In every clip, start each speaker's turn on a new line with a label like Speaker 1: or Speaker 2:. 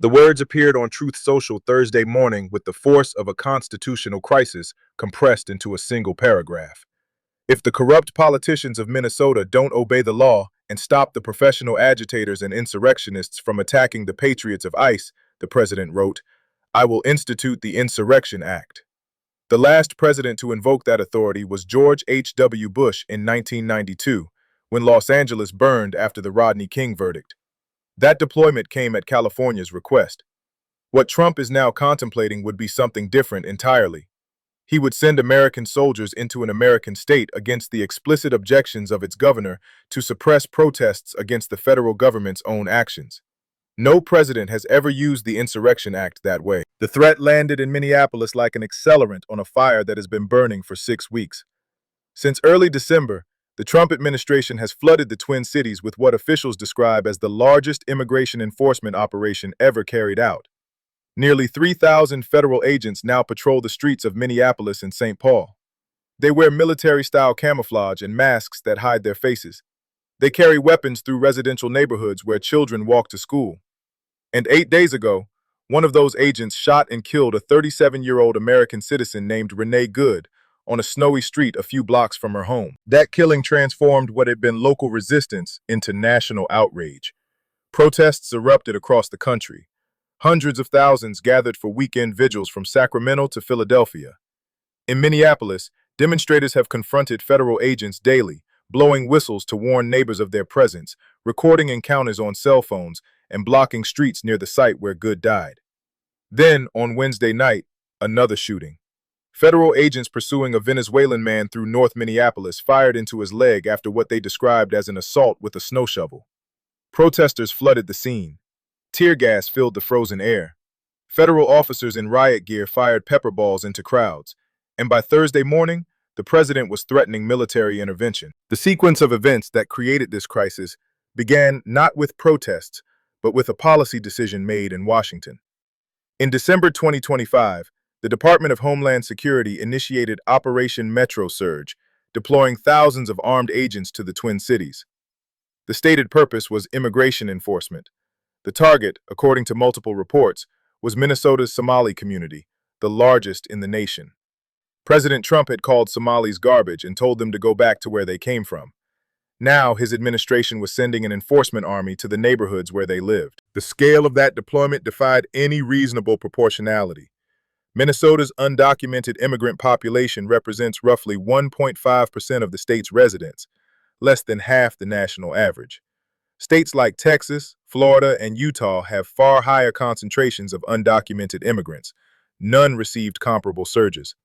Speaker 1: The words appeared on Truth Social Thursday morning with the force of a constitutional crisis compressed into a single paragraph. If the corrupt politicians of Minnesota don't obey the law and stop the professional agitators and insurrectionists from attacking the patriots of ICE, the president wrote, I will institute the Insurrection Act. The last president to invoke that authority was George H.W. Bush in 1992, when Los Angeles burned after the Rodney King verdict. That deployment came at California's request. What Trump is now contemplating would be something different entirely. He would send American soldiers into an American state against the explicit objections of its governor to suppress protests against the federal government's own actions. No president has ever used the Insurrection Act that way. The threat landed in Minneapolis like an accelerant on a fire that has been burning for 6 weeks. Since early December, the Trump administration has flooded the Twin Cities with what officials describe as the largest immigration enforcement operation ever carried out. Nearly 3,000 federal agents now patrol the streets of Minneapolis and St. Paul. They wear military-style camouflage and masks that hide their faces. They carry weapons through residential neighborhoods where children walk to school. And 8 days ago, one of those agents shot and killed a 37-year-old American citizen named Renee Good on a snowy street a few blocks from her home. That killing transformed what had been local resistance into national outrage. Protests erupted across the country. Hundreds of thousands gathered for weekend vigils from Sacramento to Philadelphia. In Minneapolis, demonstrators have confronted federal agents daily, blowing whistles to warn neighbors of their presence, recording encounters on cell phones, and blocking streets near the site where Good died. Then, on Wednesday night, another shooting. Federal agents pursuing a Venezuelan man through North Minneapolis fired into his leg after what they described as an assault with a snow shovel. Protesters flooded the scene. Tear gas filled the frozen air. Federal officers in riot gear fired pepper balls into crowds, and by Thursday morning, the president was threatening military intervention. The sequence of events that created this crisis began not with protests, but with a policy decision made in Washington. In December 2025, the Department of Homeland Security initiated Operation Metro Surge, deploying thousands of armed agents to the Twin Cities. The stated purpose was immigration enforcement. The target, according to multiple reports, was Minnesota's Somali community, the largest in the nation. President Trump had called Somalis garbage and told them to go back to where they came from. Now, his administration was sending an enforcement army to the neighborhoods where they lived. The scale of that deployment defied any reasonable proportionality. Minnesota's undocumented immigrant population represents roughly 1.5% of the state's residents, less than half the national average. States like Texas, Florida, and Utah have far higher concentrations of undocumented immigrants. None received comparable surges.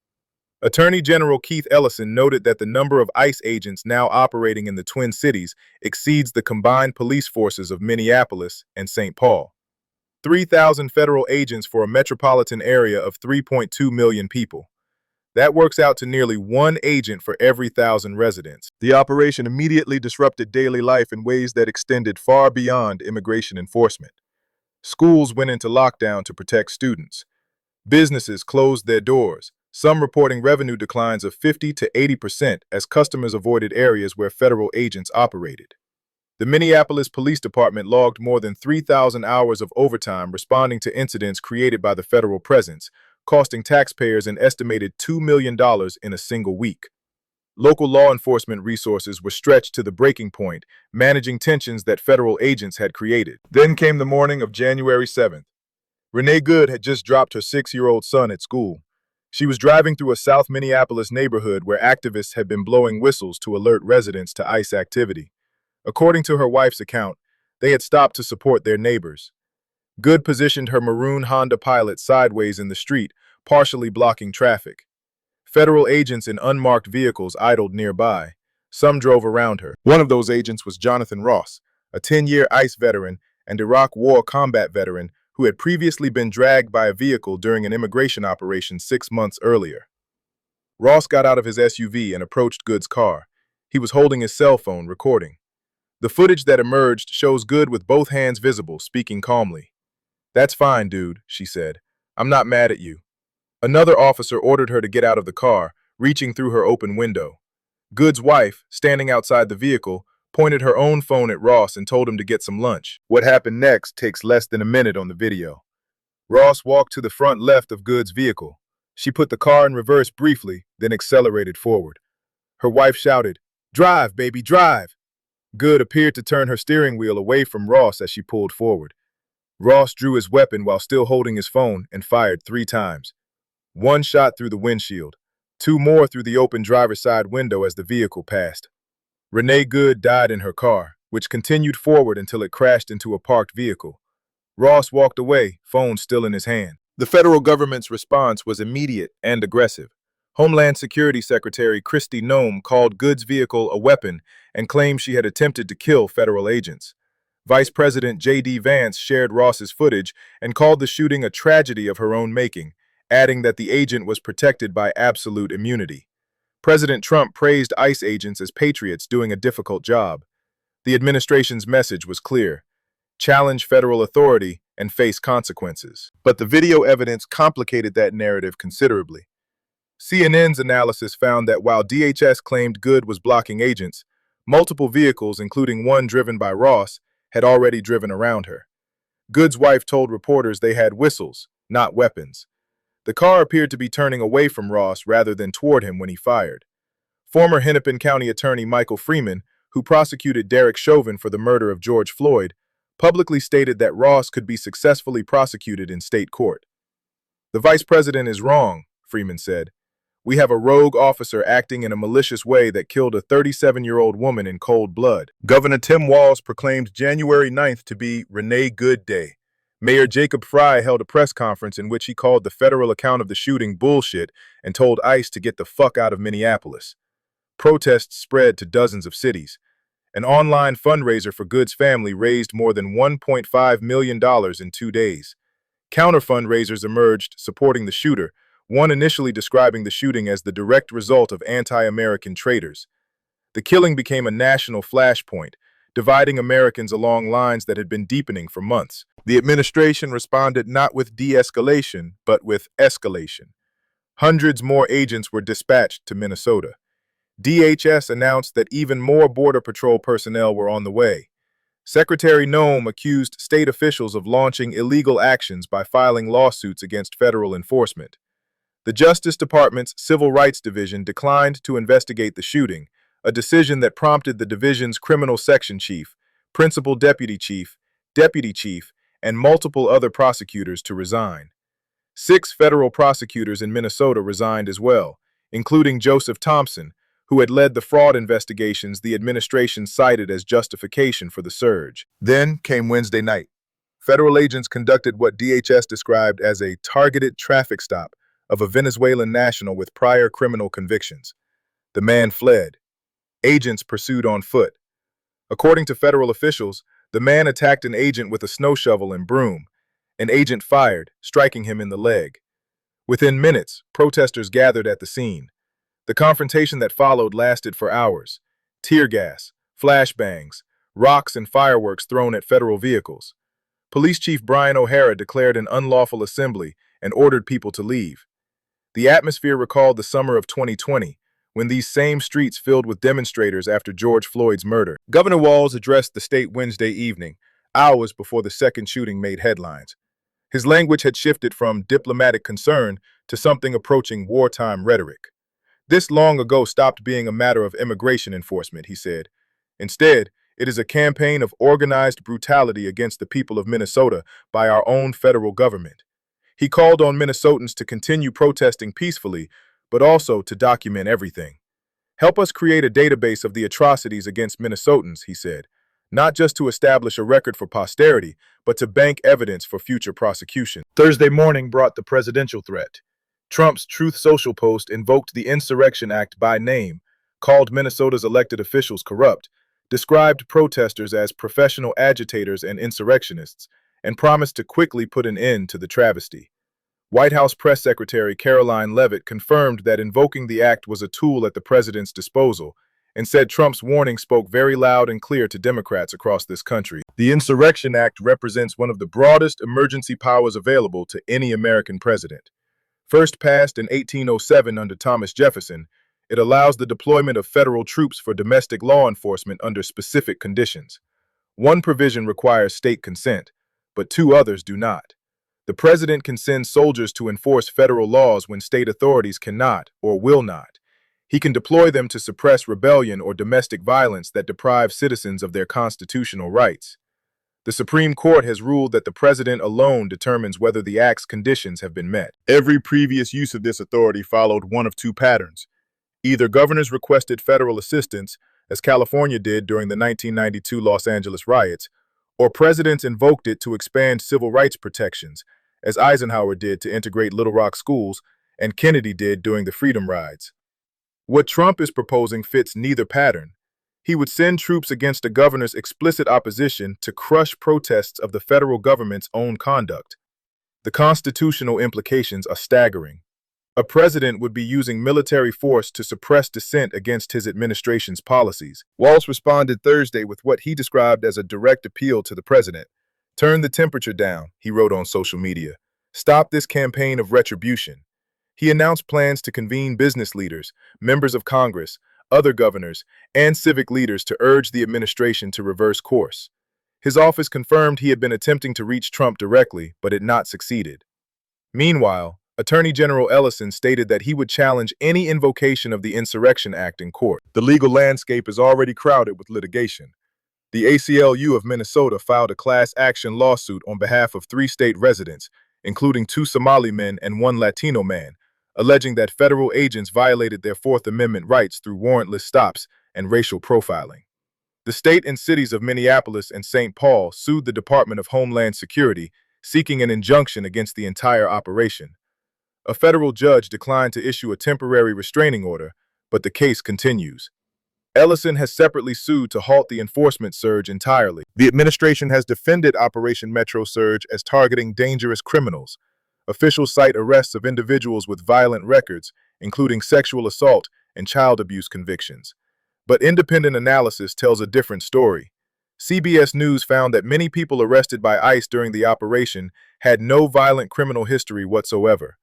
Speaker 1: Attorney General Keith Ellison noted that the number of ICE agents now operating in the Twin Cities exceeds the combined police forces of Minneapolis and St. Paul. 3,000 federal agents for a metropolitan area of 3.2 million people. That works out to nearly 1 agent for every 1,000 residents. The operation immediately disrupted daily life in ways that extended far beyond immigration enforcement. Schools went into lockdown to protect students. Businesses closed their doors, some reporting revenue declines of 50 to 80% as customers avoided areas where federal agents operated. The Minneapolis Police Department logged more than 3,000 hours of overtime responding to incidents created by the federal presence, costing taxpayers an estimated $2 million in a single week. Local law enforcement resources were stretched to the breaking point, managing tensions that federal agents had created. Then came the morning of January 7th. Renee Good had just dropped her 6-year-old son at school. She was driving through a South Minneapolis neighborhood where activists had been blowing whistles to alert residents to ICE activity. According to her wife's account, they had stopped to support their neighbors. Good positioned her maroon Honda Pilot sideways in the street, partially blocking traffic. Federal agents in unmarked vehicles idled nearby. Some drove around her. One of those agents was Jonathan Ross, a 10-year ICE veteran and Iraq War combat veteran who had previously been dragged by a vehicle during an immigration operation 6 months earlier. Ross got out of his SUV and approached Good's car. He was holding his cell phone, recording. The footage that emerged shows Good with both hands visible, speaking calmly. "That's fine, dude," she said. "I'm not mad at you." Another officer ordered her to get out of the car, reaching through her open window. Good's wife, standing outside the vehicle, pointed her own phone at Ross and told him to get some lunch. What happened next takes less than a minute on the video. Ross walked to the front left of Good's vehicle. She put the car in reverse briefly, then accelerated forward. Her wife shouted, "Drive, baby, drive!" Good appeared to turn her steering wheel away from Ross as she pulled forward. Ross drew his weapon while still holding his phone and fired 3 times. One shot through the windshield, 2 more through the open driver's side window as the vehicle passed. Renee Good died in her car, which continued forward until it crashed into a parked vehicle. Ross walked away, phone still in his hand. The federal government's response was immediate and aggressive. Homeland Security Secretary Kristi Noem called Good's vehicle a weapon and claimed she had attempted to kill federal agents. Vice President J.D. Vance shared Ross's footage and called the shooting a tragedy of her own making, adding that the agent was protected by absolute immunity. President Trump praised ICE agents as patriots doing a difficult job. The administration's message was clear: challenge federal authority and face consequences. But the video evidence complicated that narrative considerably. CNN's analysis found that while DHS claimed Good was blocking agents, multiple vehicles, including one driven by Ross, had already driven around her. Good's wife told reporters they had whistles, not weapons. The car appeared to be turning away from Ross rather than toward him when he fired. Former Hennepin County Attorney Michael Freeman, who prosecuted Derek Chauvin for the murder of George Floyd, publicly stated that Ross could be successfully prosecuted in state court. "The vice president is wrong," Freeman said. "We have a rogue officer acting in a malicious way that killed a 37-year-old woman in cold blood." Governor Tim Walz proclaimed January 9th to be Renee Good Day. Mayor Jacob Frey held a press conference in which he called the federal account of the shooting bullshit and told ICE to get the fuck out of Minneapolis. Protests spread to dozens of cities. An online fundraiser for Good's family raised more than $1.5 million in 2 days. Counter fundraisers emerged supporting the shooter, one initially describing the shooting as the direct result of anti-American traitors. The killing became a national flashpoint, dividing Americans along lines that had been deepening for months. The administration responded not with de-escalation, but with escalation. Hundreds more agents were dispatched to Minnesota. DHS announced that even more Border Patrol personnel were on the way. Secretary Noem accused state officials of launching illegal actions by filing lawsuits against federal enforcement. The Justice Department's Civil Rights Division declined to investigate the shooting, a decision that prompted the division's criminal section chief, principal deputy chief, and multiple other prosecutors to resign. 6 federal prosecutors in Minnesota resigned as well, including Joseph Thompson, who had led the fraud investigations the administration cited as justification for the surge. Then came Wednesday night. Federal agents conducted what DHS described as a targeted traffic stop of a Venezuelan national with prior criminal convictions. The man fled. Agents pursued on foot. According to federal officials, the man attacked an agent with a snow shovel and broom. An agent fired, striking him in the leg. Within minutes, protesters gathered at the scene. The confrontation that followed lasted for hours. Tear gas, flashbangs, rocks, and fireworks thrown at federal vehicles. Police Chief Brian O'Hara declared an unlawful assembly and ordered people to leave. The atmosphere recalled the summer of 2020, when these same streets filled with demonstrators after George Floyd's murder. Governor Walz addressed the state Wednesday evening, hours before the second shooting made headlines. His language had shifted from diplomatic concern to something approaching wartime rhetoric. "This long ago stopped being a matter of immigration enforcement," he said. "Instead, it is a campaign of organized brutality against the people of Minnesota by our own federal government." He called on Minnesotans to continue protesting peacefully, but also to document everything. "Help us create a database of the atrocities against Minnesotans," he said, "not just to establish a record for posterity, but to bank evidence for future prosecution." Thursday morning brought the presidential threat. Trump's Truth Social post invoked the Insurrection Act by name, called Minnesota's elected officials corrupt, described protesters as professional agitators and insurrectionists, and promised to quickly put an end to the travesty. White House Press Secretary Caroline Leavitt confirmed that invoking the act was a tool at the president's disposal and said Trump's warning spoke very loud and clear to Democrats across this country. The Insurrection Act represents one of the broadest emergency powers available to any American president. First passed in 1807 under Thomas Jefferson, it allows the deployment of federal troops for domestic law enforcement under specific conditions. One provision requires state consent, but 2 others do not. The president can send soldiers to enforce federal laws when state authorities cannot or will not. He can deploy them to suppress rebellion or domestic violence that deprive citizens of their constitutional rights. The Supreme Court has ruled that the president alone determines whether the act's conditions have been met. Every previous use of this authority followed one of two patterns. Either governors requested federal assistance, as California did during the 1992 Los Angeles riots, or presidents invoked it to expand civil rights protections, as Eisenhower did to integrate Little Rock schools and Kennedy did during the Freedom Rides. What Trump is proposing fits neither pattern. He would send troops against a governor's explicit opposition to crush protests of the federal government's own conduct. The constitutional implications are staggering. A president would be using military force to suppress dissent against his administration's policies. Walz responded Thursday with what he described as a direct appeal to the president. "Turn the temperature down," he wrote on social media. "Stop this campaign of retribution." He announced plans to convene business leaders, members of Congress, other governors, and civic leaders to urge the administration to reverse course. His office confirmed he had been attempting to reach Trump directly, but had not succeeded. Meanwhile, Attorney General Ellison stated that he would challenge any invocation of the Insurrection Act in court. The legal landscape is already crowded with litigation. The ACLU of Minnesota filed a class action lawsuit on behalf of 3 state residents, including 2 Somali men and 1 Latino man, alleging that federal agents violated their Fourth Amendment rights through warrantless stops and racial profiling. The state and cities of Minneapolis and St. Paul sued the Department of Homeland Security, seeking an injunction against the entire operation. A federal judge declined to issue a temporary restraining order, but the case continues. Ellison has separately sued to halt the enforcement surge entirely. The administration has defended Operation Metro Surge as targeting dangerous criminals. Officials cite arrests of individuals with violent records, including sexual assault and child abuse convictions. But independent analysis tells a different story. CBS News found that many people arrested by ICE during the operation had no violent criminal history whatsoever.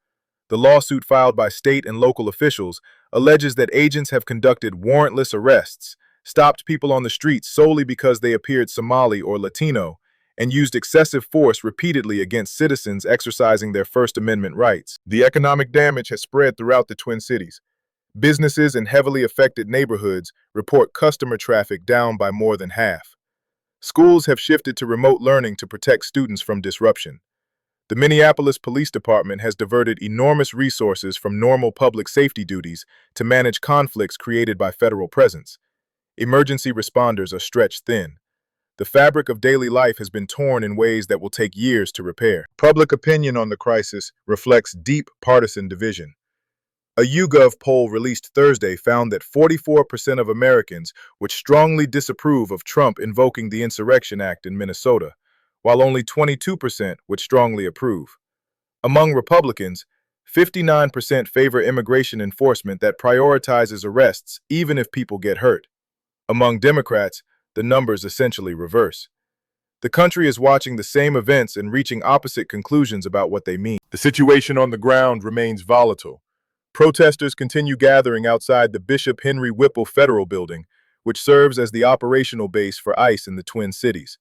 Speaker 1: The lawsuit filed by state and local officials alleges that agents have conducted warrantless arrests, stopped people on the streets solely because they appeared Somali or Latino, and used excessive force repeatedly against citizens exercising their First Amendment rights. The economic damage has spread throughout the Twin Cities. Businesses in heavily affected neighborhoods report customer traffic down by more than half. Schools have shifted to remote learning to protect students from disruption. The Minneapolis Police Department has diverted enormous resources from normal public safety duties to manage conflicts created by federal presence. Emergency responders are stretched thin. The fabric of daily life has been torn in ways that will take years to repair. Public opinion on the crisis reflects deep partisan division. A YouGov poll released Thursday found that 44% of Americans would strongly disapprove of Trump invoking the Insurrection Act in Minnesota, while only 22% would strongly approve. Among Republicans, 59% favor immigration enforcement that prioritizes arrests even if people get hurt. Among Democrats, the numbers essentially reverse. The country is watching the same events and reaching opposite conclusions about what they mean. The situation on the ground remains volatile. Protesters continue gathering outside the Bishop Henry Whipple Federal Building, which serves as the operational base for ICE in the Twin Cities.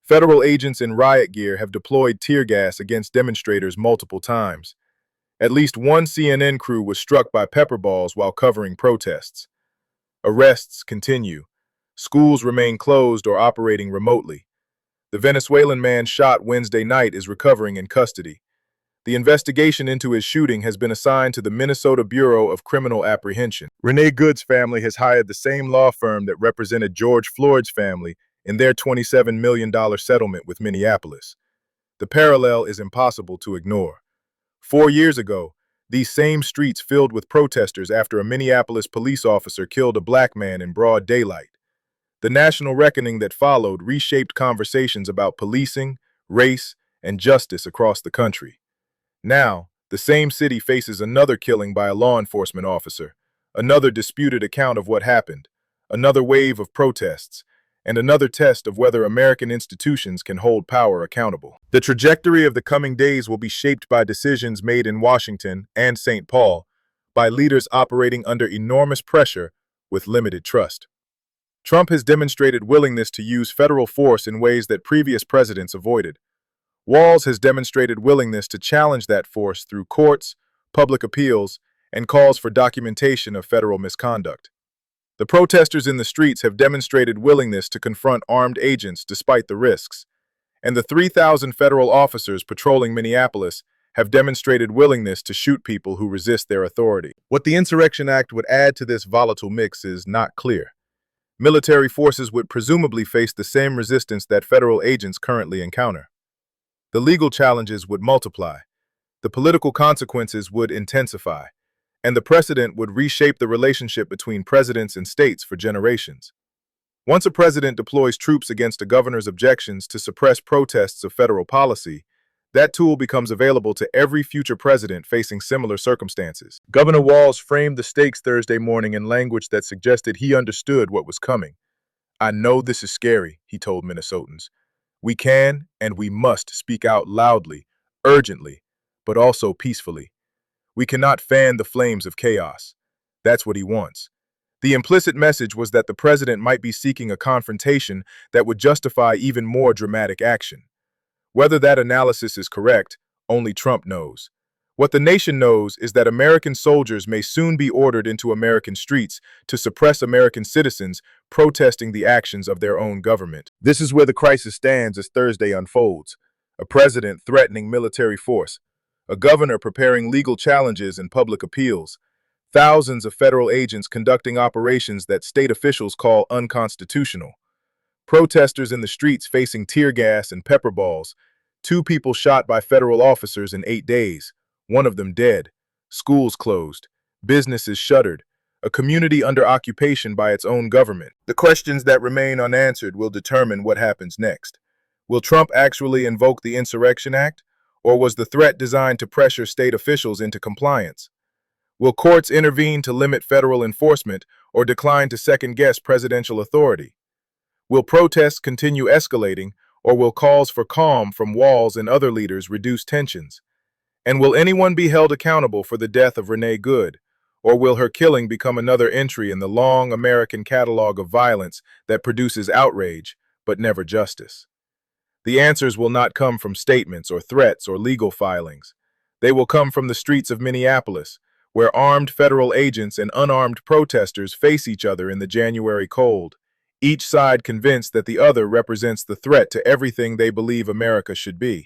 Speaker 1: Federal agents in riot gear have deployed tear gas against demonstrators multiple times. At least one CNN crew was struck by pepper balls while covering protests. Arrests continue. Schools remain closed or operating remotely. The Venezuelan man shot Wednesday night is recovering in custody. The investigation into his shooting has been assigned to the Minnesota Bureau of Criminal Apprehension. Renee Good's family has hired the same law firm that represented George Floyd's family in their $27 million settlement with Minneapolis. The parallel is impossible to ignore. 4 years ago, these same streets filled with protesters after a Minneapolis police officer killed a black man in broad daylight. The national reckoning that followed reshaped conversations about policing, race, and justice across the country. Now, the same city faces another killing by a law enforcement officer, another disputed account of what happened, another wave of protests, and another test of whether American institutions can hold power accountable. The trajectory of the coming days will be shaped by decisions made in Washington and St. Paul by leaders operating under enormous pressure with limited trust. Trump has demonstrated willingness to use federal force in ways that previous presidents avoided. Walz has demonstrated willingness to challenge that force through courts, public appeals, and calls for documentation of federal misconduct. The protesters in the streets have demonstrated willingness to confront armed agents despite the risks, and the 3,000 federal officers patrolling Minneapolis have demonstrated willingness to shoot people who resist their authority. What the Insurrection Act would add to this volatile mix is not clear. Military forces would presumably face the same resistance that federal agents currently encounter. The legal challenges would multiply, the political consequences would intensify, and the precedent would reshape the relationship between presidents and states for generations. Once a president deploys troops against a governor's objections to suppress protests of federal policy, that tool becomes available to every future president facing similar circumstances. Governor Walz framed the stakes Thursday morning in language that suggested he understood what was coming. "I know this is scary," he told Minnesotans. "We can and we must speak out loudly, urgently, but also peacefully. We cannot fan the flames of chaos." That's what he wants. The implicit message was that the president might be seeking a confrontation that would justify even more dramatic action. Whether that analysis is correct, only Trump knows. What the nation knows is that American soldiers may soon be ordered into American streets to suppress American citizens protesting the actions of their own government. This is where the crisis stands as Thursday unfolds. A president threatening military force, a governor preparing legal challenges and public appeals, thousands of federal agents conducting operations that state officials call unconstitutional, protesters in the streets facing tear gas and pepper balls, 2 people shot by federal officers in 8 days, one of them dead, schools closed, businesses shuttered, a community under occupation by its own government. The questions that remain unanswered will determine what happens next. Will Trump actually invoke the Insurrection Act, or was the threat designed to pressure state officials into compliance? Will courts intervene to limit federal enforcement or decline to second-guess presidential authority? Will protests continue escalating, or will calls for calm from Walz and other leaders reduce tensions? And will anyone be held accountable for the death of Renee Good, or will her killing become another entry in the long American catalog of violence that produces outrage but never justice? The answers will not come from statements or threats or legal filings. They will come from the streets of Minneapolis, where armed federal agents and unarmed protesters face each other in the January cold, each side convinced that the other represents the threat to everything they believe America should be.